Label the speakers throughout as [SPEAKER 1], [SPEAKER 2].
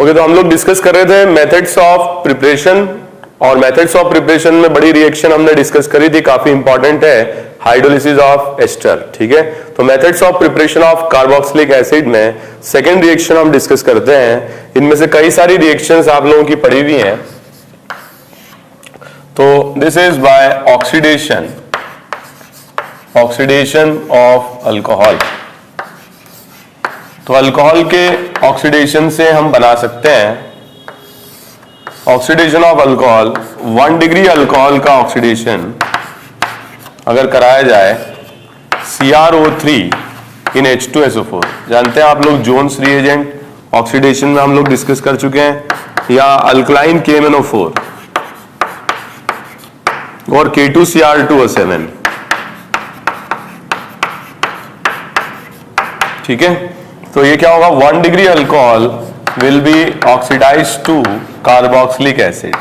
[SPEAKER 1] Okay, तो हम लोग डिस्कस कर रहे थे मेथड्स ऑफ प्रिपरेशन, और मेथड्स ऑफ प्रिपरेशन में बड़ी रिएक्शन हमने डिस्कस करी थी, काफी इंपॉर्टेंट है, हाइड्रोलिसिस ऑफ एस्टर। ठीक है, तो methods of preparation of carboxylic acid में सेकेंड रिएक्शन हम डिस्कस करते हैं। इनमें से कई सारी रिएक्शंस आप लोगों की पढ़ी हुई हैं। तो this is by oxidation of alcohol. तो अल्कोहल के ऑक्सीडेशन से हम बना सकते हैं, oxidation of alcohol, 1 degree alcohol का ऑक्सीडेशन अगर कराया जाए CrO3 इन H2SO4, जानते हैं आप लोग जोन्स रिएजेंट ऑक्सीडेशन में हम लोग डिस्कस कर चुके हैं, या अल्कलाइन KMnO4 और K2Cr2O7। ठीक है, तो ये क्या होगा, 1 degree alcohol will be oxidise to carboxylic acid.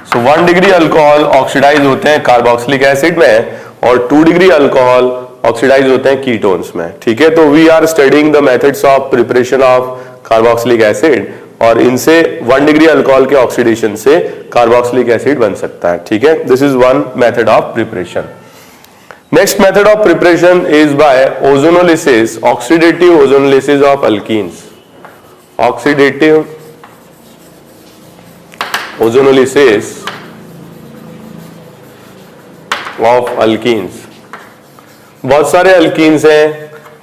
[SPEAKER 1] So 1 degree alcohol oxidise होते हैं कार्बोक्सिलिक एसिड में, और 2 डिग्री अल्कोहल ऑक्सीडाइज होते हैं कीटोन्स में। ठीक है, तो we are studying the methods of preparation of carboxylic acid, और इनसे 1 डिग्री अल्कोहल के ऑक्सीडेशन से कार्बोक्सिलिक एसिड बन सकता है। ठीक है, this is one method of preparation. Next method of preparation is by ozonolysis, oxidative ozonolysis of alkenes. Oxidative ozonolysis of alkenes. बहुत सारे अल्कीन्स हैं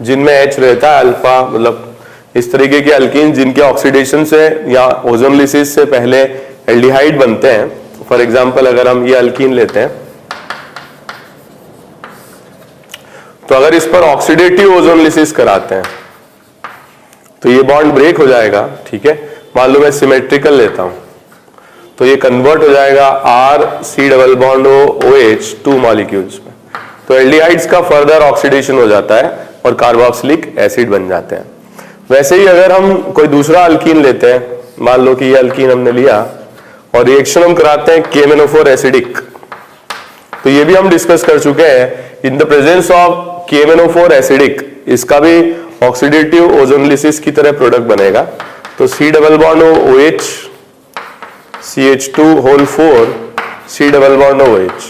[SPEAKER 1] जिनमें H रहता है अल्फा, मतलब इस तरीके के अल्कीन जिनके ऑक्सीडेशन से या ओजोनलिसिस से पहले एल्डिहाइड बनते हैं। फॉर एग्जांपल अगर हम ये अल्कीन लेते हैं, तो अगर इस पर ऑक्सीडेटिव ओजोनलिसिस कराते हैं तो ये बॉन्ड ब्रेक हो जाएगा। ठीक है, मान लो मैं सिमेट्रिकल लेता हूं, तो ये कन्वर्ट हो जाएगा RC double bond OH 2 molecules में, तो एल्डिहाइड्स का फर्दर ऑक्सीडेशन हो जाता है और कार्बोक्सिलिक एसिड बन जाते हैं। वैसे ही अगर हम कोई दूसरा अल्कीन लेते हैं, मान लो कि ये अल्कीन हमने लिया और रिएक्शन हम कराते हैं KMnO4 एसिडिक, तो ये भी हम डिस्कस कर चुके हैं। In the presence of KMnO4 acidic, इसका भी ऑक्सीडेटिव ओजोनलिसिस की तरह प्रोडक्ट बनेगा, तो C double bond OH CH2 whole 4 C double bond OH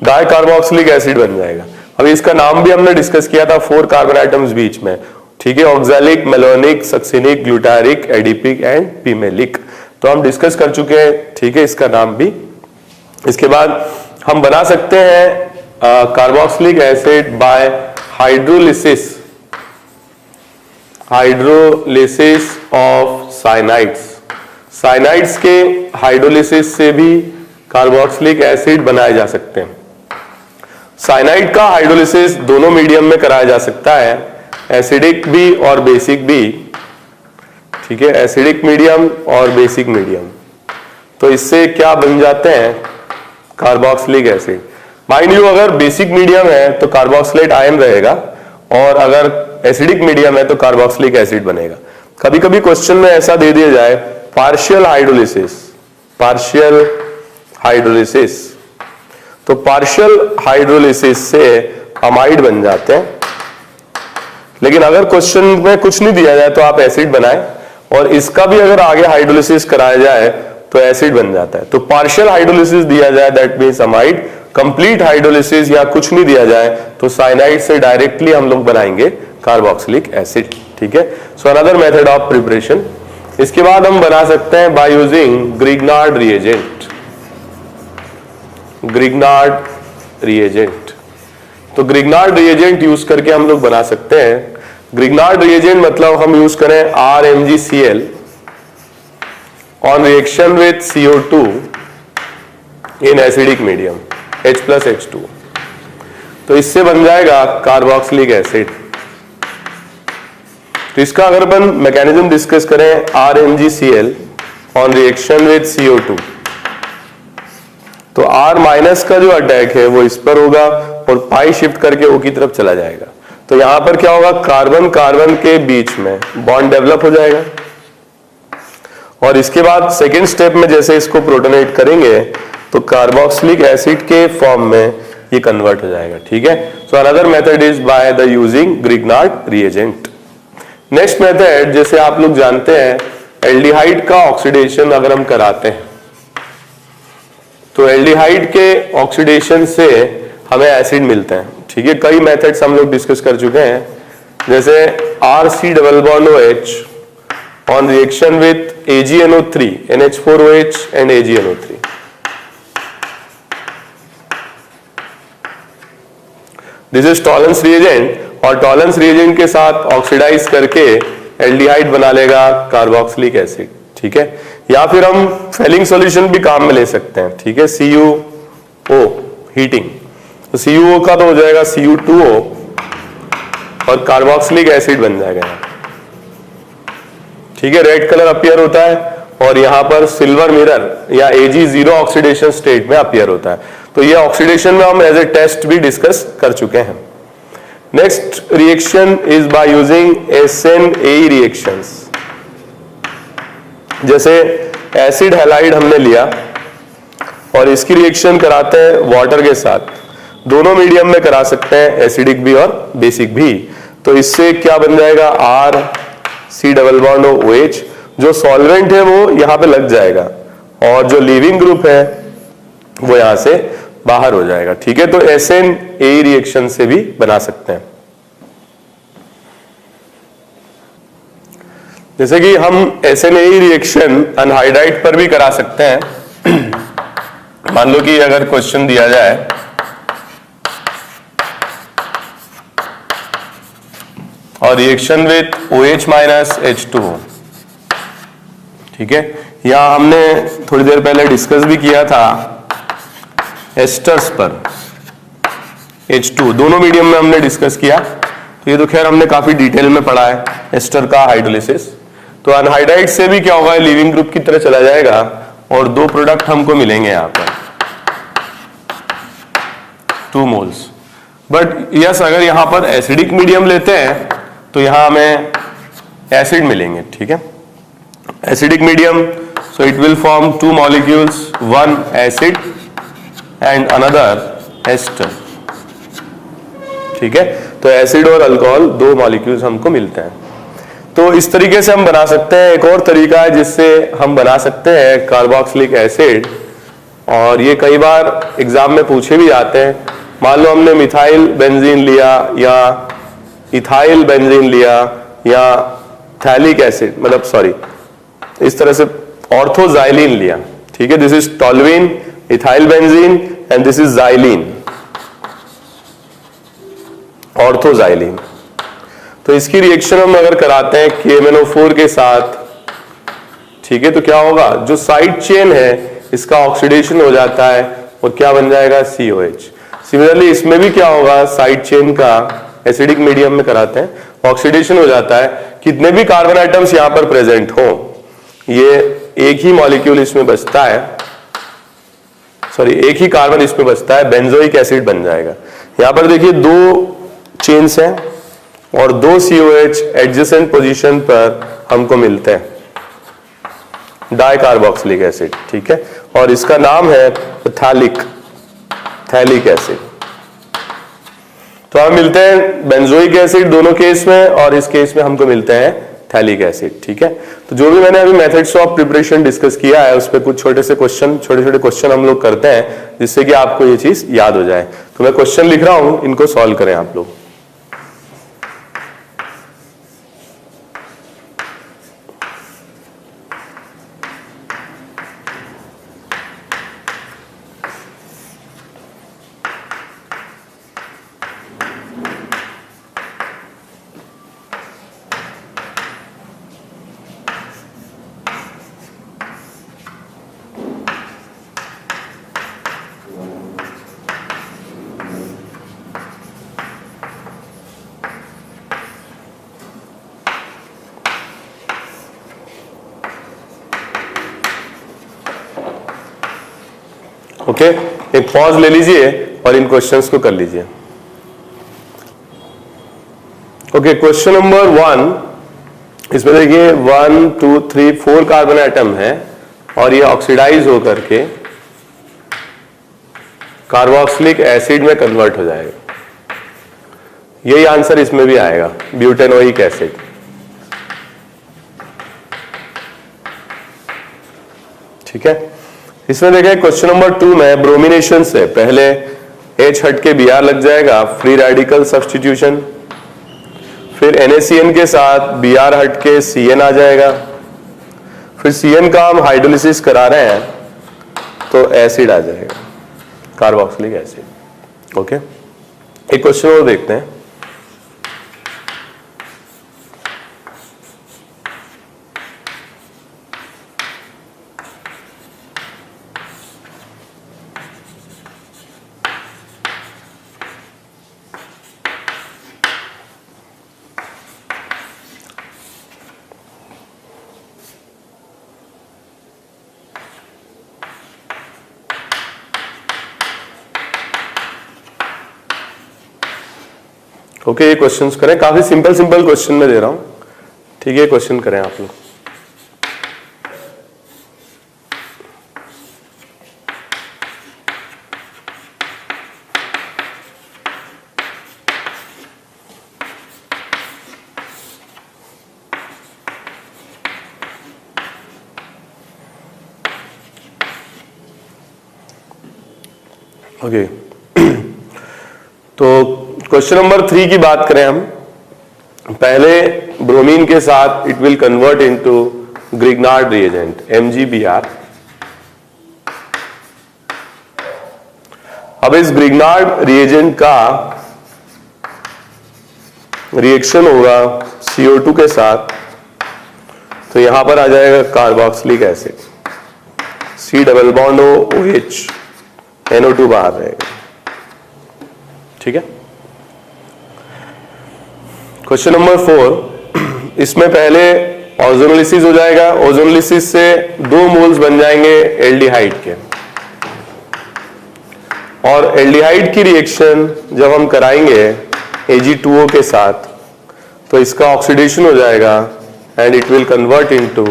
[SPEAKER 1] di carboxylic acid बन जाएगा। अभी इसका नाम भी हमने डिस्कस किया था 4 कार्बन आइटम्स बीच में। ठीक है, oxalic, malonic, succinic, glutaric, adipic and pimelic, तो हम डिस्कस कर चुके हैं। ठीक है, इसका नाम भी। इसके बाद हम बना सकते हैं carboxylic acid by hydrolysis of cyanides. Cyanides के हाइड्रोलिसिस से भी कार्बोक्सिलिक एसिड बनाए जा सकते हैं। साइनाइड का हाइड्रोलिसिस दोनों मीडियम में कराया जा सकता है, एसिडिक भी और बेसिक भी। ठीक है, एसिडिक मीडियम और बेसिक मीडियम, तो इससे क्या बन जाते हैं, कार्बोक्सिलिक एसिड। माइंड यू, अगर बेसिक मीडियम है तो कार्बोक्सिलेट आयन रहेगा, और अगर एसिडिक मीडियम है तो कार्बोक्सिलिक एसिड बनेगा। कभी कभी क्वेश्चन में ऐसा दे दिया जाए पार्शियल हाइड्रोलिसिस, तो पार्शियल हाइड्रोलिसिस से अमाइड बन जाते हैं। लेकिन अगर क्वेश्चन में कुछ नहीं दिया जाए तो आप एसिड बनाएं, और इसका भी अगर आगे हाइड्रोलिसिस कराया जाए तो एसिड बन जाता है। तो पार्शियल हाइड्रोलिसिस दिया जाए that means amide, complete hydrolysis या कुछ नहीं दिया जाए तो साइनाइड से डायरेक्टली हम लोग बनाएंगे कार्बोक्सिलिक एसिड। ठीक है, so another method of preparation. इसके बाद हम बना सकते हैं बाय यूजिंग ग्रिग्नार्ड रिएजेंट। तो ग्रिग्नार्ड रिएजेंट यूज करके हम लोग बना सकते हैं। ग्रिग्नार्ड रिएजेंट मतलब हम यूज करें RMgCl on reaction with CO2 in acidic medium H+H2, तो इससे बन जाएगा कार्बोक्सिलिक एसिड। तो इसका अगर अपन मैकेनिज्म डिस्कस करें RMgCl on reaction with CO2, तो R माइनस का जो अटैक है वो इस पर होगा और पाई शिफ्ट करके O की तरफ चला जाएगा। तो यहां पर क्या होगा, कार्बन कार्बन के बीच में बॉन्ड डेवलप हो जाएगा, और इसके बाद सेकेंड स्टेप में जैसे इसको प्रोटोनेट करेंगे तो कार्बोक्सिलिक एसिड के फॉर्म में ये कन्वर्ट हो जाएगा। ठीक है, so another method is by the using Grignard reagent. Next method, जैसे आप लोग जानते हैं एल्डिहाइड का ऑक्सीडेशन अगर हम कराते हैं तो एल्डिहाइड के ऑक्सीडेशन से हमें एसिड मिलते हैं, ठीक है। कई मेथड्स हम लोग डिस्कस कर चुके हैं, जैसे RC double bond OH on reaction with AgNO3 NH4OH and AgNO3। This is Tollens reagent और टॉलेंस रिएजेंट के साथ ऑक्सीडाइज करके एल्डिहाइड बना लेगा कार्बोक्सिलिक एसिड, ठीक है। या फिर हम फेलिंग सॉल्यूशन भी काम में ले सकते हैं, ठीक है। CuO हीटिंग, तो CuO का तो हो जाएगा Cu2O और कार्बोक्सिलिक एसिड बन जाएगा, ठीक है। रेड कलर अपीयर होता है और यहां पर सिल्वर मिरर या Ag0 ऑक्सीडेशन स्टेट में अपीयर होता है। तो ये ऑक्सीडेशन में हम एज ए टेस्ट भी डिस्कस कर चुके हैं। Next reaction is by using SN-AE reactions. जैसे एसिड हैलाइड हमने लिया और इसकी रिएक्शन कराते हैं वाटर के साथ, दोनों मीडियम में करा सकते हैं, एसिडिक भी और बेसिक भी। तो इससे क्या बन जाएगा, RC डबल बॉन्ड OH, जो सॉल्वेंट है वो यहां पे लग जाएगा और जो लीविंग ग्रुप है वो यहां से बाहर हो जाएगा, ठीक है। तो SN-AE रिएक्शन से भी बना सकते हैं। जैसे कि हम SN-AE रिएक्शन अनहाइड्राइड पर भी करा सकते हैं। मान लो कि अगर क्वेश्चन दिया जाए और reaction with OH minus H2O, ठीक है। यहां हमने थोड़ी देर पहले डिस्कस भी किया था एस्टर्स पर H2, दोनों मीडियम में हमने डिस्कस किया। तो ये तो खैर हमने काफी डिटेल में पढ़ा है एस्टर का हाइड्रोलिसिस। तो अनहाइड्राइड से भी क्या होगा, लिविंग ग्रुप की तरह चला जाएगा और दो प्रोडक्ट हमको मिलेंगे यहां पर 2 मोल्स। बट यस, अगर यहां पर एसिडिक मीडियम लेते हैं तो यहां हमें एसिड मिलेंगे, ठीक है। Acidic medium, so it will form 2 molecules, 1 acid and another ester, ठीक है। तो एसिड और अल्कोहल 2 मॉलिक्यूल्स हमको मिलते हैं। तो इस तरीके से हम बना सकते हैं। एक और तरीका है जिससे हम बना सकते हैं कार्बोक्सिलिक एसिड, और ये कई बार एग्जाम में पूछे भी जाते हैं। मान लो हमने मिथाइल बेंजीन लिया या इथाइल बेंजीन लिया या थैलिक एसिड, मतलब सॉरी इस तरह से ऑर्थोजाइलिन लिया, ठीक है। This is toluene, ethyl benzene and this is xylene, ऑर्थोजाइलिन। तो इसकी रिएक्शन हम अगर कराते हैं KMnO4 के साथ, ठीक है, तो क्या होगा, जो साइड चेन है इसका ऑक्सीडेशन हो जाता है और क्या बन जाएगा, COH। सिमिलरली इसमें भी क्या होगा, साइड चेन का एसिडिक मीडियम में कराते हैं, ऑक्सीडेशन हो जाता है। कितने भी कार्बन आइटम्स यहां पर प्रेजेंट हो, ये एक ही मॉलिक्यूल इसमें बचता है, सॉरी एक ही कार्बन इसमें बचता है, बेंजोइक एसिड बन जाएगा। यहां पर देखिए 2 चेन्स हैं और 2 COH एडजेसेंट पोजीशन पर हमको मिलते हैं, डाइकार्बोक्सिलिक एसिड, ठीक है। और इसका नाम है थैलिक एसिड। तो हम मिलते हैं बेंजोइक एसिड दोनों केस में, और इस केस में हमको मिलते हैं थैलिक एसिड, ठीक है। तो जो भी मैंने अभी मेथड्स ऑफ प्रिपरेशन डिस्कस किया है उस पर कुछ छोटे छोटे क्वेश्चन हम लोग करते हैं जिससे कि आपको ये चीज याद हो जाए। तो मैं क्वेश्चन लिख रहा हूं, इनको सॉल्व करें आप लोग। ओके, एक पॉज ले लीजिए और इन क्वेश्चंस को कर लीजिए। ओके, क्वेश्चन नंबर 1, इसमें देखिए 1 2 3 4 कार्बन एटम है और ये ऑक्सीडाइज होकर के कार्बोक्सिलिक एसिड में कन्वर्ट हो जाएगा। यही आंसर इसमें भी आएगा, ब्यूटेनोइक एसिड। ठीक है। इसमें देखें क्वेश्चन नंबर 2 में ब्रोमिनेशन से पहले H हट के Br लग जाएगा, फ्री रेडिकल सब्स्टिट्यूशन, फिर NaCN के साथ Br हट के Cn आ जाएगा, फिर Cn का हम हाइड्रोलिसिस करा रहे हैं तो एसिड आ जाएगा, कार्बोक्सिलिक एसिड। ओके, एक क्वेश्चन और देखते हैं। ओके, ये क्वेश्चंस करें, काफी सिंपल क्वेश्चन में दे रहा हूं, ठीक है। क्वेश्चन करें आप लोग। ओके, तो क्वेश्चन नंबर 3 की बात करें हम, पहले ब्रोमीन के साथ it will convert into Grignard reagent MgBr। अब इस ग्रिग्नार्ड रिएजेंट का रिएक्शन होगा CO2 के साथ, तो यहां पर आ जाएगा carboxylic acid, C double bond OH, NO2 बाहर रहेगा, ठीक है। क्वेश्चन नंबर 4, इसमें पहले ओजोनोलिसिस हो जाएगा, ओजोनोलिसिस से 2 मोल्स बन जाएंगे एल्डिहाइड के, और एल्डिहाइड की रिएक्शन जब हम कराएंगे Ag2O के साथ तो इसका ऑक्सीडेशन हो जाएगा and it will convert into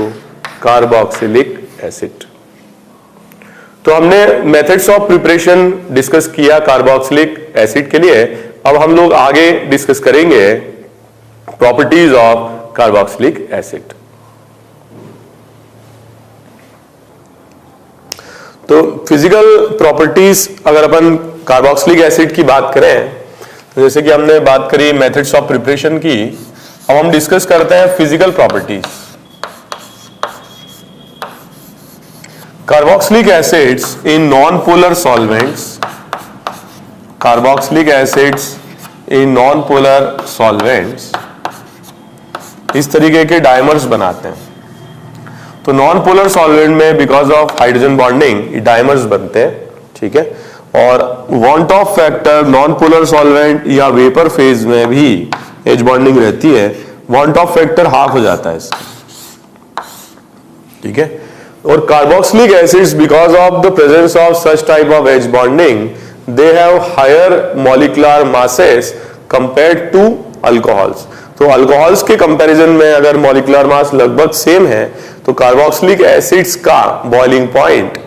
[SPEAKER 1] carboxylic acid. तो हमने मेथड्स ऑफ प्रिपरेशन डिस्कस किया कार्बोक्सिलिक एसिड के लिए। अब हम लोग आगे डिस्कस करेंगे प्रॉपर्टीज ऑफ कार्बोक्सिलिक एसिड। तो फिजिकल प्रॉपर्टीज अगर अपन कार्बोक्सिलिक एसिड की बात करें, तो जैसे कि हमने बात करी मेथड्स ऑफ प्रिपरेशन की, अब हम डिस्कस करते हैं physical properties. Carboxylic acids in non polar solvents, carboxylic acids in non polar solvents इस तरीके के डायमर्स बनाते हैं। तो नॉन पोलर सॉल्वेंट में because of hydrogen bonding dimers बनते हैं, ठीक है। और want of factor non polar solvent या वेपर फेज में भी एच बॉन्डिंग रहती है, वांट ऑफ फैक्टर हाफ हो जाता है इसका, ठीक है। और carboxylic acids because of the presence of such type of H bonding they have higher molecular masses compared to alcohols. तो अल्कोहल्स के कंपैरिजन में अगर मॉलिक्यूलर मास लगभग सेम है तो कार्बोक्सिलिक एसिड्स का बॉइलिंग पॉइंट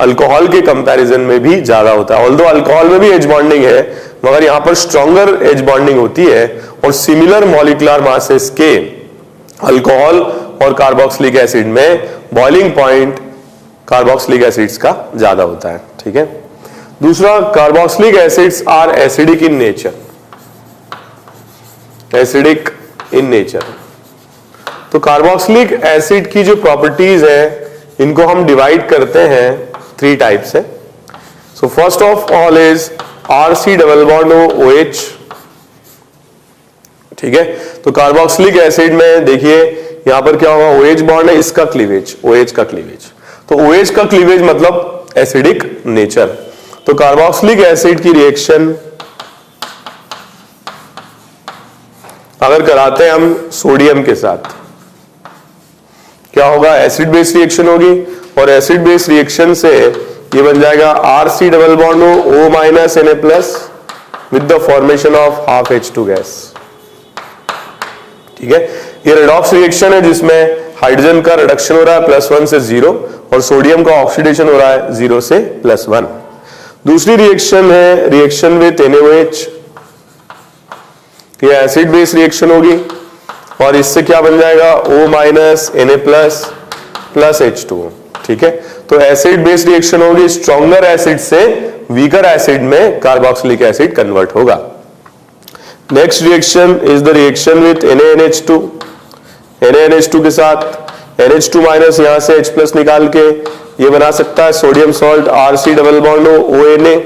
[SPEAKER 1] अल्कोहल के कंपैरिजन में भी ज्यादा होता है। ऑल्दो अल्कोहल में भी एच बॉन्डिंग है, मगर यहां पर स्ट्रॉन्गर एच बॉन्डिंग होती है और सिमिलर मॉलिक्यूलर मासेस के अल्कोहल और कार्बोक्सिलिक एसिड में बॉइलिंग पॉइंट कार्बोक्सिलिक एसिड्स का ज्यादा होता है, ठीक है। दूसरा, carboxylic acids are acidic in nature, acidic in nature. तो कार्बोक्सिलिक एसिड की जो प्रॉपर्टीज है इनको हम डिवाइड करते हैं 3 टाइप से। So first of all is RC double bond OH, ठीक है। तो कार्बोक्सिलिक एसिड में देखिए यहां पर क्या होगा, OH बॉन्ड है, इसका क्लीवेज, OH का क्लीवेज। तो OH का क्लीवेज मतलब एसिडिक नेचर। तो कार्बोक्सिलिक एसिड की रिएक्शन अगर कराते हैं हम सोडियम के साथ, क्या होगा, एसिड बेस रिएक्शन होगी, और एसिड बेस रिएक्शन से ये बन जाएगा RC double bond O minus Na plus with the formation of half H2 gas, ठीक है। ये रेडॉक्स रिएक्शन है जिसमें हाइड्रोजन का रिडक्शन हो रहा है +1 से 0 और सोडियम का ऑक्सीडेशन हो रहा है 0 से +1। दूसरी रिएक्शन है रिएक्शन विद NaOH, ये एसिड बेस रिएक्शन होगी और इससे क्या बन जाएगा O minus Na plus H2O, ठीक है। तो एसिड बेस्ड रिएक्शन होगी, स्ट्रॉन्गर एसिड से वीकर एसिड में कार्बोक्सिलिक एसिड कन्वर्ट होगा। Next reaction is the reaction with NaNH2। NaNH2 के साथ NH2 माइनस यहां से H प्लस निकाल के ये बना सकता है sodium salt RC double bond ONA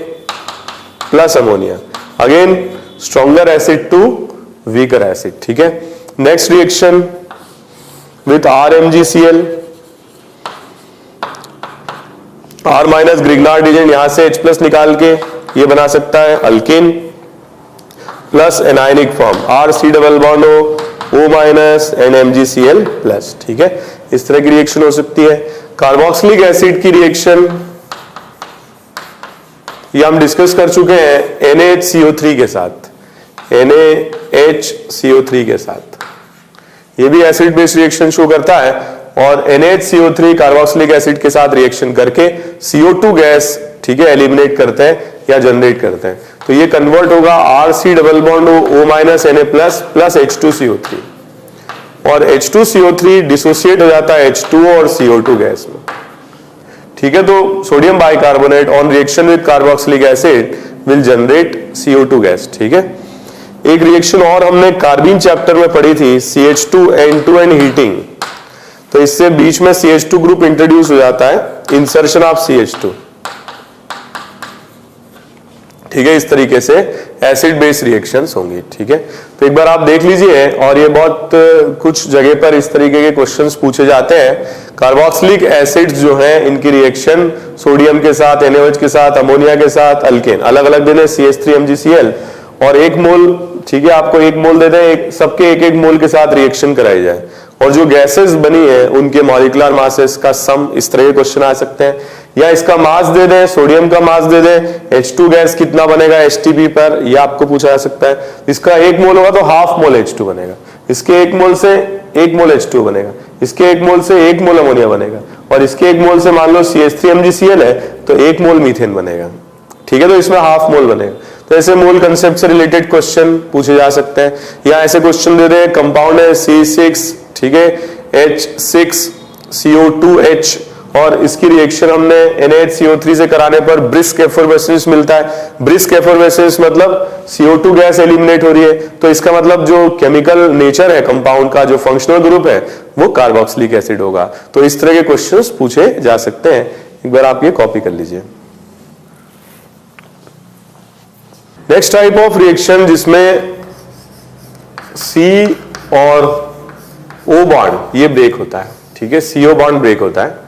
[SPEAKER 1] plus ammonia, again stronger acid to weaker acid, ठीक है। Next reaction with RMgCl, R minus Grignard agent यहां से H प्लस निकाल के ये बना सकता है alkane plus anionic form RC double bond O minus NMgCl plus, ठीक है। इस तरह की रिएक्शन हो सकती है। कार्बोक्सिलिक एसिड की रिएक्शन ये हम डिस्कस कर चुके हैं NaHCO3 के साथ, NaHCO3 के साथ ये भी एसिड बेस्ड रिएक्शन शो करता है और NaHCO3 कार्बोक्सिलिक एसिड के साथ रिएक्शन करके CO2 गैस, ठीक है, एलिमिनेट करते हैं या जनरेट करते हैं। तो ये कन्वर्ट होगा RC double bond O minus Na plus plus H2CO3 और H2CO3 डिसोसिएट हो जाता है H2O और CO2 गैस में, ठीक है। तो sodium bicarbonate on reaction with carboxylic acid will generate CO2 gas, ठीक है। एक रिएक्शन और हमने कार्बीन चैप्टर में पढ़ी थी CH2N2N हीटिंग, तो इससे बीच में CH2 ग्रुप इंट्रोड्यूस हो जाता है, इंसर्शन ऑफ CH2, ठीक है। इस तरीके से एसिड बेस्ड रिएक्शंस होंगी, ठीक है। तो एक बार आप देख लीजिए, और ये बहुत कुछ जगह पर इस तरीके के क्वेश्चंस पूछे जाते हैं। कार्बोक्सिलिक एसिड्स जो हैं इनकी रिएक्शन सोडियम के साथ, NaOH के साथ, अमोनिया के साथ, अल्केन अलग अलग दे दें CH3MgCl और 1 मोल, ठीक है, आपको 1 मोल दे दें, सबके 1-1 मोल के साथ रिएक्शन कराई जाए और जो गैसेस बनी है उनके मॉलिक्यूलर मासेस का सम, इस तरह के क्वेश्चन आ सकते हैं। या इसका मास दे दें, सोडियम का मास दे दें, H2 गैस कितना बनेगा STP पर, यह आपको पूछा जा सकता है। इसका 1 मोल होगा तो हाफ मोल H2 बनेगा, इसके 1 मोल से 1 मोल H2 बनेगा, इसके 1 मोल से 1 मोल अमोनिया बनेगा और इसके 1 मोल से मान लो CH3MgCl है तो 1 मोल मीथेन बनेगा, ठीक है। तो इसमें हाफ मोल बनेगा। तो ऐसे मोल कंसेप्ट से रिलेटेड क्वेश्चन पूछे जा सकते हैं। या ऐसे क्वेश्चन दे दें, कंपाउंड है C6, ठीक है, H6CO2H और इसकी रिएक्शन हमने NaHCO3 से कराने पर ब्रिस्क एफोर्बेसेंस मिलता है। ब्रिस्क एफोर्बेसेंस मतलब CO2 गैस एलिमिनेट हो रही है, तो इसका मतलब जो केमिकल नेचर है कंपाउंड का, जो फंक्शनल ग्रुप है वो कार्बोक्सिलिक एसिड होगा। तो इस तरह के क्वेश्चंस पूछे जा सकते हैं। एक बार आप ये कॉपी कर लीजिए। नेक्स्ट टाइप ऑफ रिएक्शन जिसमें C और O बॉन्ड ये ब्रेक होता है, ठीक है, CO बॉन्ड ब्रेक होता है।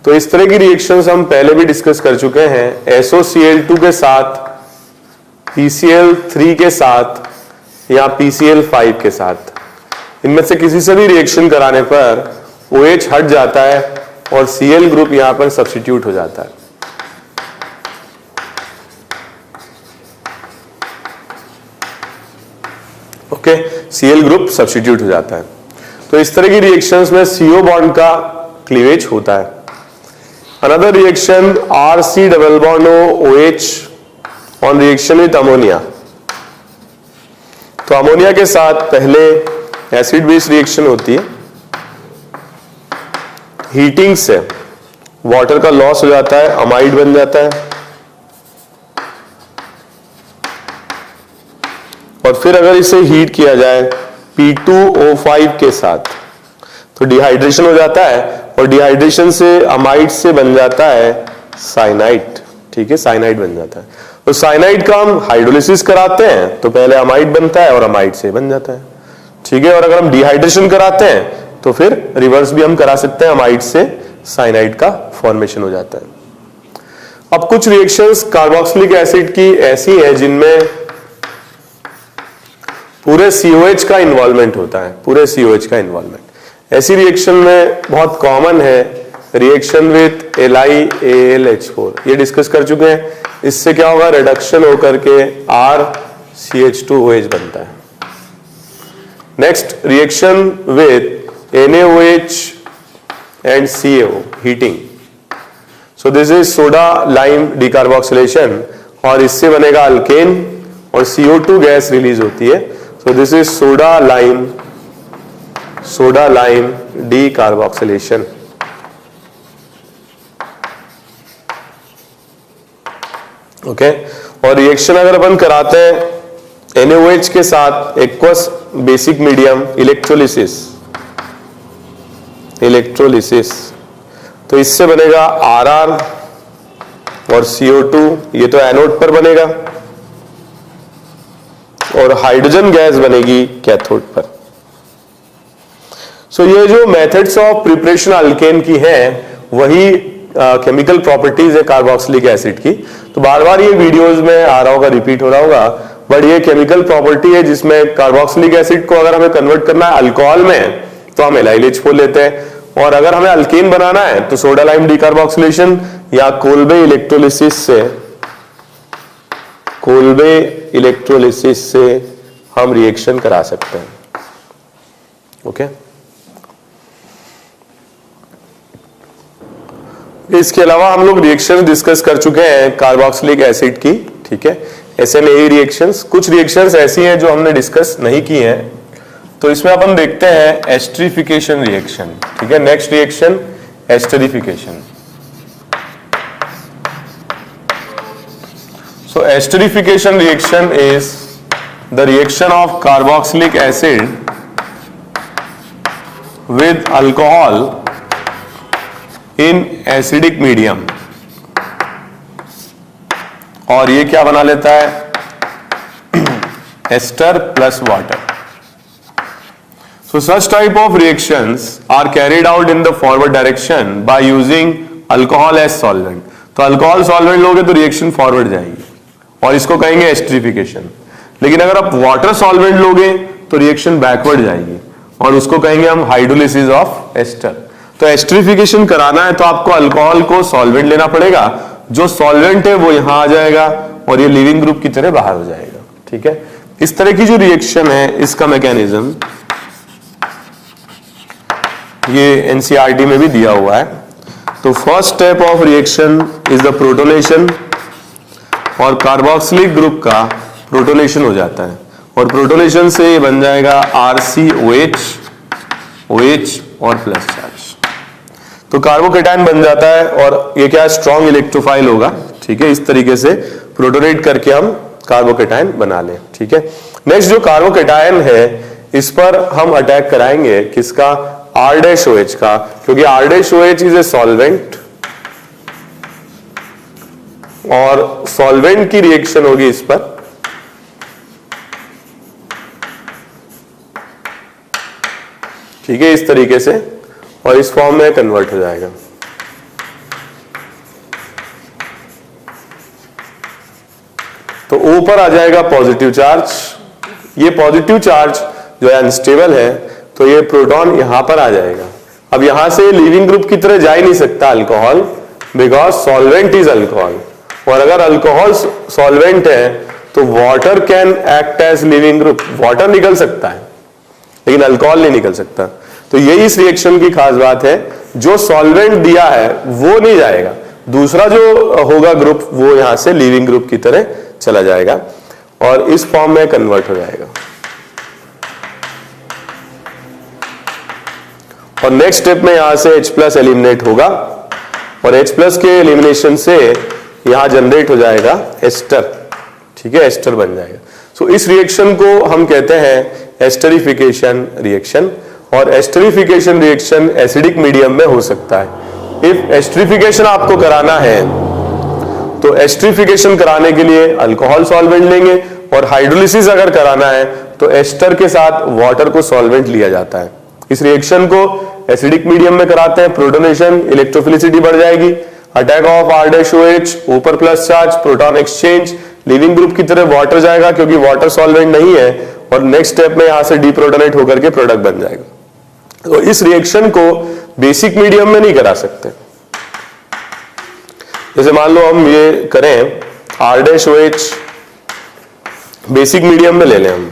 [SPEAKER 1] तो इस तरह की रिएक्शंस हम पहले भी डिस्कस कर चुके हैं। SOCl2 के साथ, PCl3 के साथ या PCl5 के साथ, इनमें से किसी से भी रिएक्शन कराने पर OH हट जाता है और Cl ग्रुप यहां पर सब्स्टिट्यूट हो जाता है। ओके, Cl ग्रुप सब्स्टिट्यूट हो जाता है। तो इस तरह की रिएक्शंस में CO बॉन्ड का क्लीवेज होता है। Another reaction RC double bond OH on reaction with ammonia. तो अमोनिया के साथ पहले एसिड बेस रिएक्शन होती है, हीटिंग से वाटर का लॉस हो जाता है, अमाइड बन जाता है और फिर अगर इसे हीट किया जाए P2O5 के साथ तो डिहाइड्रेशन हो जाता है और डिहाइड्रेशन से अमाइड से बन जाता है साइनाइड, ठीक है, साइनाइड बन जाता है। तो साइनाइड का हम हाइड्रोलिसिस कराते हैं तो पहले अमाइड बनता है और अमाइड से बन जाता है, ठीक है। और अगर हम डिहाइड्रेशन कराते हैं तो फिर रिवर्स भी हम करा सकते हैं, अमाइड से साइनाइड का फॉर्मेशन हो जाता है। अब कुछ रिएक्शंस कार्बोक्सिलिक एसिड की ऐसी है जिनमें पूरे COH का इन्वॉल्वमेंट होता है, पूरे COH का इन्वॉल्वमेंट। ऐसी रिएक्शन में बहुत कॉमन है रिएक्शन विथ LiAlH4, ये डिस्कस कर चुके हैं। इससे क्या होगा, रिडक्शन होकर के RCH2OH बनता है। Next reaction with NaOH and CaO heating. So this is soda lime decarboxylation और इससे बनेगा अल्केन और CO2 गैस रिलीज होती है। So this is soda lime decarboxylation. Okay. और रिएक्शन अगर अपन कराते हैं NaOH के साथ एक्वस बेसिक मीडियम इलेक्ट्रोलिसिस, तो इससे बनेगा RR और CO2, ये तो एनोड पर बनेगा, और हाइड्रोजन गैस बनेगी कैथोड पर। सो ये जो मेथड्स ऑफ प्रिपरेशन अल्केन की है वही केमिकल प्रॉपर्टीज है कार्बोक्सिलिक एसिड की। तो बार बार ये वीडियोस में आ रहा होगा, रिपीट हो रहा होगा, बट ये केमिकल प्रॉपर्टी है जिसमें कार्बोक्सिलिक एसिड को अगर हमें कन्वर्ट करना है अल्कोहल में तो हम एलाइल H4 लेते हैं, और अगर हमें अल्केन बनाना है तो सोडा लाइम डिकार्बोक्सिलेशन या कोल्बे इलेक्ट्रोलिसिस से हम रिएक्शन करा सकते हैं। ओके। इसके अलावा हम लोग रिएक्शन डिस्कस कर चुके हैं कार्बोक्सिलिक एसिड की, ठीक है, SNAE रिएक्शंस। कुछ रिएक्शंस ऐसी हैं जो हमने डिस्कस नहीं की हैं, तो इसमें अपन देखते हैं एस्टरिफिकेशन रिएक्शन, ठीक है। Next reaction esterification. So esterification reaction is the reaction of carboxylic acid with alcohol in acidic medium, और ये क्या बना लेता है, ester plus water. So such type of reactions are carried out in the forward direction by using alcohol as solvent। तो alcohol solvent लोगे तो reaction forward जाएगी और इसको कहेंगे एस्टरिफिकेशन। लेकिन अगर आप वाटर सॉल्वेंट लोगे तो रिएक्शन बैकवर्ड जाएगी और उसको कहेंगे हम हाइड्रोलिसिस ऑफ एस्टर। तो एस्टरिफिकेशन कराना है तो आपको अल्कोहल को सॉल्वेंट लेना पड़ेगा, जो सॉल्वेंट है वो यहां आ जाएगा और ये लिविंग ग्रुप की तरह बाहर हो जाएगा, ठीक है। इस तरह की जो रिएक्शन है इसका मैकेनिज्म ये NCERT में भी दिया हुआ है। तो first step of reaction is the protonation, और कार्बोक्सिलिक ग्रुप का प्रोटोनेशन हो जाता है और प्रोटोनेशन से ये बन जाएगा RCOH, OH और प्लस चार्ज। तो कार्बोकेटायन बन जाता है और ये क्या स्ट्रॉन्ग इलेक्ट्रोफाइल होगा, ठीक है। इस तरीके से प्रोटोनेट करके हम कार्बोकेटायन बना लें, ठीक है। नेक्स्ट जो कार्बोकेटायन है इस पर हम अटैक कराएंगे किसका, R-OH का, क्योंकि R-OH इज ए सॉल्वेंट और सॉल्वेंट की रिएक्शन होगी इस पर, ठीक है, इस तरीके से, और इस फॉर्म में कन्वर्ट हो जाएगा। तो O पर आ जाएगा पॉजिटिव चार्ज। ये पॉजिटिव चार्ज जो है अनस्टेबल है, तो ये प्रोटॉन यहां पर आ जाएगा। अब यहां से लिविंग ग्रुप की तरह जा ही नहीं सकता alcohol, because solvent is alcohol, और अगर अल्कोहल सॉल्वेंट है तो water can act as leaving group, water निकल सकता है लेकिन अल्कोहल नहीं निकल सकता। तो यही इस रिएक्शन की खास बात है, जो सॉल्वेंट दिया है वो नहीं जाएगा, दूसरा जो होगा ग्रुप वो यहां से लिविंग ग्रुप की तरह चला जाएगा और इस फॉर्म में कन्वर्ट हो जाएगा। और नेक्स्ट स्टेप में यहां से H+ एलिमिनेट होगा और H+ के एलिमिनेशन से यहां जनरेट हो जाएगा एस्टर, ठीक है, एस्टर बन जाएगा। सो इस रिएक्शन को हम कहते हैं एस्टरिफिकेशन रिएक्शन, और एस्टरिफिकेशन रिएक्शन एसिडिक मीडियम में हो सकता है। इफ एस्टरिफिकेशन आपको कराना है तो एस्टरिफिकेशन कराने के लिए अल्कोहल सॉल्वेंट लेंगे, और हाइड्रोलिसिस अगर कराना है तो एस्टर के साथ वाटर को सॉल्वेंट लिया जाता है। इस रिएक्शन को एसिडिक मीडियम में कराते हैं, प्रोटोनेशन, इलेक्ट्रोफिलिसिटी बढ़ जाएगी, अटैक ऑफ R-OH, ऊपर plus charge, proton exchange, leaving group की तरह वाटर जाएगा क्योंकि वाटर सॉल्वेंट नहीं है, और नेक्स्ट स्टेप में यहां से डीप्रोटोनेट होकर के प्रोडक्ट बन जाएगा। तो इस रिएक्शन को बेसिक मीडियम में नहीं करा सकते। जैसे मान लो हम ये करें R-OH बेसिक मीडियम में ले लें हम,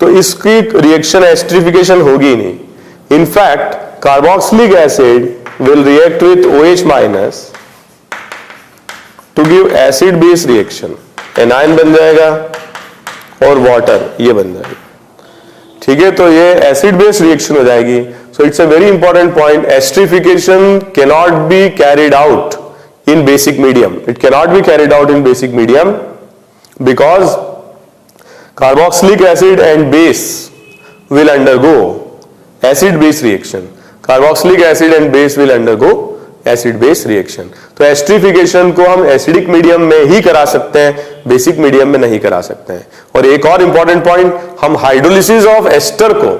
[SPEAKER 1] तो इसकी रिएक्शन एस्टरिफिकेशन होगी ही नहीं। In fact carboxylic acid will react with OH- to give acid base reaction, anion बन जाएगा और वाटर ये बन जाएगा, ठीक है। तो ये एसिड बेस रिएक्शन हो जाएगी। So it's a very important point, esterification can not be carried out in basic medium. It cannot be carried out in basic medium because carboxylic acid and base will undergo acid base reaction. Carboxylic acid and base will undergo acid base reaction. तो esterification को हम acidic medium में ही करा सकते हैं, basic medium में नहीं करा सकते हैं. और एक और इंपॉर्टेंट पॉइंट, हम हाइड्रोलिसिस ऑफ एस्टर को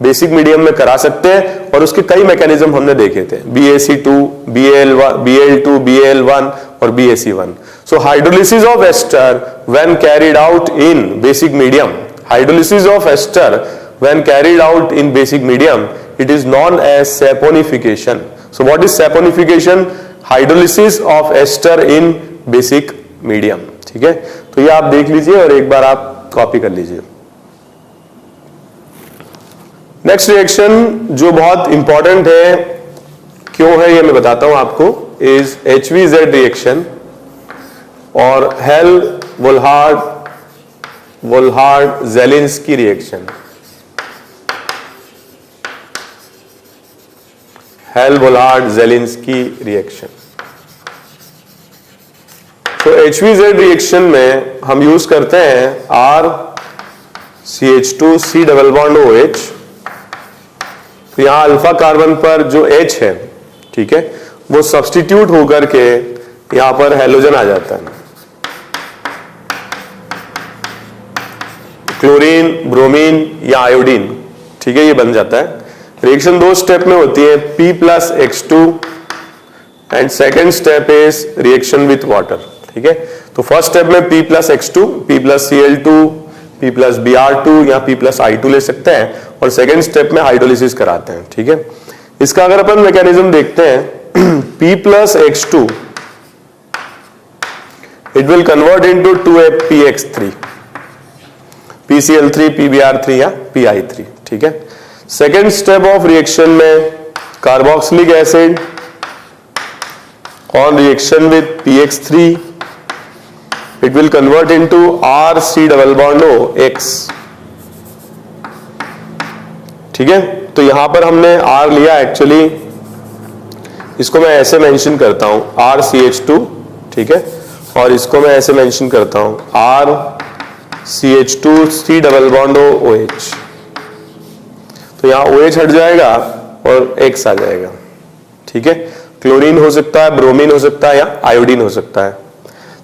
[SPEAKER 1] बेसिक मीडियम में करा सकते हैं और उसके कई मैकेनिज्म हमने देखे थे, BaC2, Bl2, Bal1 और BaC1. So hydrolysis of ester when carried out in basic medium, hydrolysis of ester when carried out in basic medium, it is known as saponification. So what is saponification? Hydrolysis of ester in basic medium. ठीक है, तो ये आप देख लीजिए और एक बार आप कॉपी कर लीजिए. नेक्स्ट रिएक्शन जो बहुत इंपॉर्टेंट है, क्यों है ये मैं बताता हूं आपको, इज HVZ रिएक्शन और हेल-वोल्हार्ड-जेलिंस्की रिएक्शन. हेल-वोल्हार्ड-जेलिंस्की रिएक्शन. तो HVZ रिएक्शन में हम यूज करते हैं RCH2C डबल बॉन्ड OH. तो यहां अल्फा कार्बन पर जो H है, ठीक है, वो सब्स्टिट्यूट होकर के यहां पर हेलोजन आ जाता है. क्लोरीन, ब्रोमीन या आयोडीन, ठीक है, ये बन जाता है. रिएक्शन दो स्टेप में होती है, P+X2 and second step is reaction with water. ठीक है, तो फर्स्ट स्टेप में P+X2, P+Cl2, P+Br2 या P+I2 ले सकते हैं और सेकेंड स्टेप में हाइड्रोलिसिस कराते हैं. ठीक है, इसका अगर अपन मैकेनिज्म देखते हैं, P+X2 it will convert into 2PX3, PCl3, PBr3 या PI3. ठीक है, सेकेंड स्टेप ऑफ रिएक्शन में carboxylic acid on reaction with PX3 it will convert into RC double bond OX. ठीक है, तो यहां पर हमने R लिया, एक्चुअली इसको मैं ऐसे मेंशन करता हूं RCH2. ठीक है, और इसको मैं ऐसे मेंशन करता हूं RCH2C डबल बॉन्ड OH. तो यहां OH हट जाएगा और X आ जाएगा. ठीक है, क्लोरीन हो सकता है, ब्रोमीन हो सकता है या आयोडीन हो सकता है.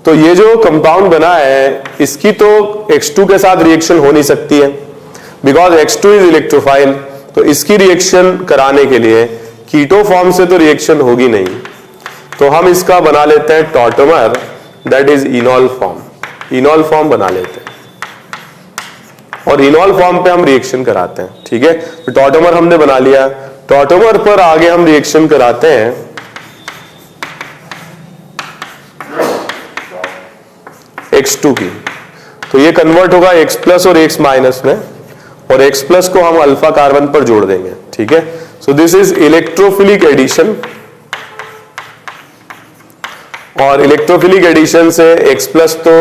[SPEAKER 1] तो ये जो कंपाउंड बना है, इसकी तो X2 के साथ रिएक्शन हो नहीं सकती है बिकॉज X2 इज इलेक्ट्रोफाइल. तो इसकी रिएक्शन कराने के लिए कीटो फॉर्म से तो रिएक्शन होगी नहीं, तो हम इसका बना लेते हैं tautomer, that is इनॉल form. इनॉल form बना लेते हैं और इनॉल फॉर्म पे हम रिएक्शन कराते हैं. ठीक है, तो टॉटोमर हमने बना लिया. टॉटोमर पर आगे हम रिएक्शन कराते हैं X2 की. तो ये कन्वर्ट होगा X प्लस और X माइनस में, और X प्लस को हम अल्फा कार्बन पर जोड़ देंगे. ठीक है, so this is electrophilic addition, और इलेक्ट्रोफिलिक एडिशन से X प्लस तो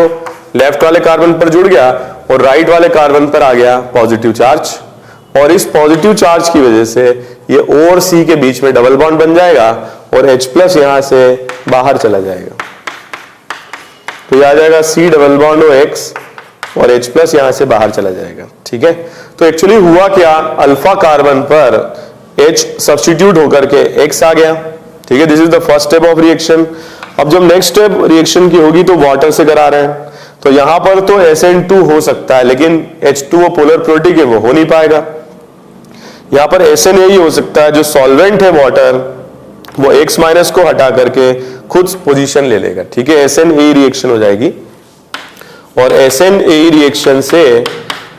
[SPEAKER 1] लेफ्ट वाले कार्बन पर जुड़ गया और राइट वाले कार्बन पर आ गया पॉजिटिव चार्ज, और इस पॉजिटिव चार्ज की वजह से ये O और C के बीच में डबल बॉन्ड बन जाएगा और H प्लस यहां से बाहर चला जाएगा. तो ये आ जाएगा C डबल बॉन्ड OX और H प्लस यहां से बाहर चला जाएगा. ठीक है, तो एक्चुअली हुआ क्या, अल्फा कार्बन पर H सब्स्टिट्यूट होकर के X आ गया. ठीक है, this is the first step of reaction. अब जब नेक्स्ट स्टेप रिएक्शन की होगी तो वाटर से करा रहे हैं, तो यहां पर तो SN2 हो सकता है, लेकिन H2O पोलर प्रोटीक है, वो हो नहीं पाएगा. यहां पर SN ही हो सकता है, जो सॉल्वेंट है वाटर, वो X माइनस को हटा करके खुद पोजीशन ले लेगा. ठीक है, SNAE रिएक्शन हो जाएगी और SNAE रिएक्शन से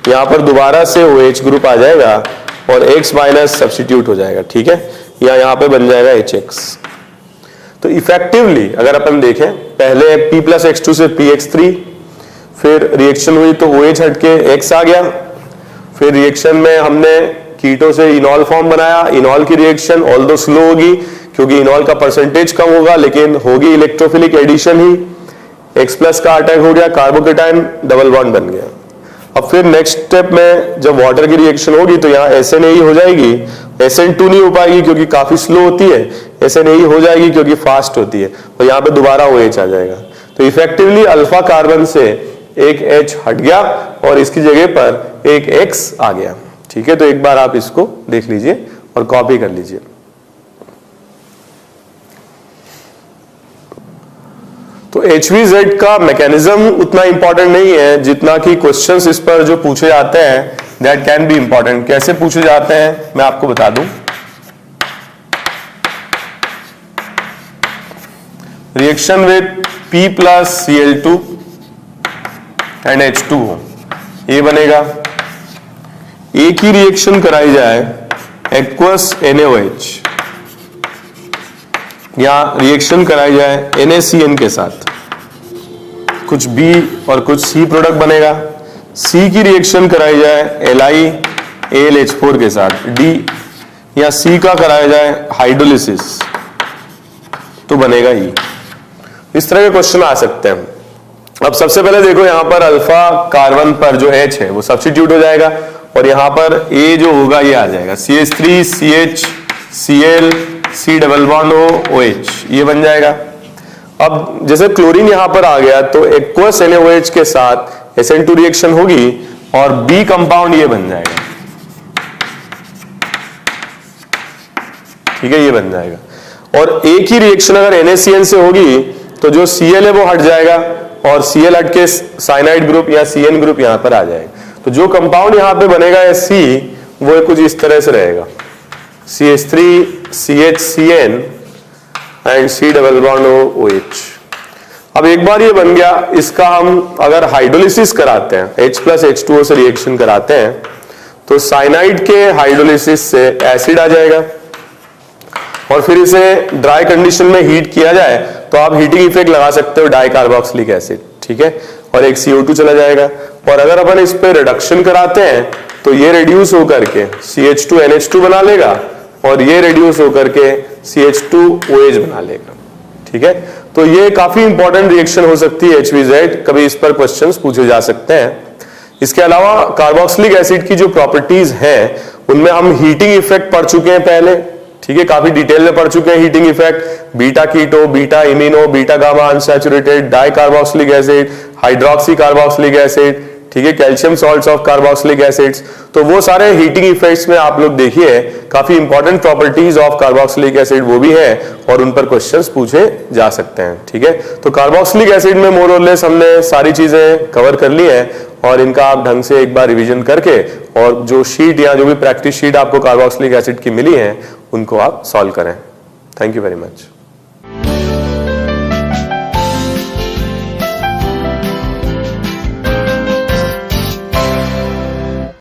[SPEAKER 1] यहां पर दोबारा से OH ग्रुप आ जाएगा और X माइनस सब्स्टिट्यूट हो जाएगा. ठीक है, या यहां पे बन जाएगा HX. तो इफेक्टिवली अगर अपन देखें, पहले P+X2 से PX3, फिर रिएक्शन हुई तो OH हट के X आ गया, फिर रिएक्शन में हमने कीटो से इनॉल फॉर्म बनाया. इनॉल की रिएक्शन ऑल्दो स्लो होगी क्योंकि इनॉल का परसेंटेज कम होगा, लेकिन होगी इलेक्ट्रोफिलिक एडिशन ही. X प्लस का अटैक हो गया, कार्बोकेटाइन डबल बॉन्ड बन गया. अब फिर नेक्स्ट स्टेप में जब वाटर की रिएक्शन होगी तो यहाँ SNAE हो जाएगी, SN2 नहीं हो पाएगी क्योंकि काफी स्लो होती है, SNAE हो जाएगी क्योंकि फास्ट होती है, और यहाँ पे दोबारा OH आ जाएगा। तो इफेक्टिवली अल्फा कार्बन से एक H हट गया और इसकी जगह पर एक X आ गया। ठीक है, तो एक बार आप इसको देख लीजिए और कॉपी कर लीजिए। तो HVZ का मैकेनिज्म उतना इंपॉर्टेंट नहीं है जितना कि क्वेश्चंस इस पर जो पूछे जाते हैं दैट कैन बी इंपॉर्टेंट। कैसे पूछे जाते हैं मैं आपको बता दूं। Reaction with P plus Cl2 and H2O, ये बनेगा। एक ही रिएक्शन कराई जाए एक्वस NaOH, या रिएक्शन कराई जाए NaCN के साथ, कुछ B और कुछ C प्रोडक्ट बनेगा। C की रिएक्शन कराई जाए LiAlH4 के साथ D, या C का कराया जाए हाइड्रोलिसिस तो बनेगा E। इस तरह के क्वेश्चन आ सकते हैं। अब सबसे पहले देखो यहां पर अल्फा कार्बन पर जो H है वो सब्स्टिट्यूट हो जाएगा और यहां पर A जो होगा ये आ जाएगा CH3 CH Cl C double bond OH, ये बन जाएगा। अब जैसे क्लोरीन यहां पर आ गया तो एक्वस NaOH के साथ SN2 रिएक्शन होगी और B कंपाउंड ये बन जाएगा। ठीक है, ये बन जाएगा। और एक ही रिएक्शन अगर NaCN से होगी तो जो Cl है वो हट जाएगा और Cl हट के साइनाइड ग्रुप या CN ग्रुप यहां पर आ जाएगा। तो जो कंपाउंड यहां पे बनेगा SC वो कुछ इस तरह से रहेगा, CH3 CHCN and C double bond OH। अब एक बार ये बन गया, इसका हम अगर हाइड्रोलिसिस कराते हैं H प्लस H2O से रिएक्शन कराते हैं तो साइनाइड के हाइड्रोलिसिस से एसिड आ जाएगा और फिर इसे ड्राई कंडीशन में हीट किया जाए तो आप हीटिंग इफेक्ट लगा सकते हो डाई कार्बोक्सिलिक एसिड। ठीक है, और एक CO2 चला जाएगा। और अगर अपन इस पे रिडक्शन कराते हैं तो ये रिड्यूस होकर के CH2NH2 बना लेगा और ये रिड्यूस होकर के CH2OH बना लेगा। ठीक है, तो ये काफी इंपॉर्टेंट रिएक्शन हो सकती है HVZ, कभी इस पर क्वेश्चंस पूछे जा सकते हैं। इसके अलावा कार्बोक्सिलिक एसिड की जो प्रॉपर्टीज हैं उनमें हम हीटिंग इफेक्ट पढ़ चुके हैं पहले। ठीक है, काफी डिटेल में पढ़ चुके हैं heating effect, beta keto, beta imino, beta gamma unsaturated, di carboxylic acid, hydroxy carboxylic acid, ठीक है, calcium salts of carboxylic acids. तो वो सारे हीटिंग इफेक्ट्स में आप लोग देखिए काफी important properties of carboxylic acid वो भी है और उन पर क्वेश्चंस पूछे जा सकते हैं। ठीक है, तो कार्बोक्सिलिक एसिड में मोर और लेस हमने सारी चीजें कवर कर ली है और इनका आप ढंग से एक बार रिवीजन करके और जो शीट या जो भी प्रैक्टिस शीट आपको कार्बोक्सिलिक एसिड की मिली है उनको आप सॉल्व करें। Thank you very much.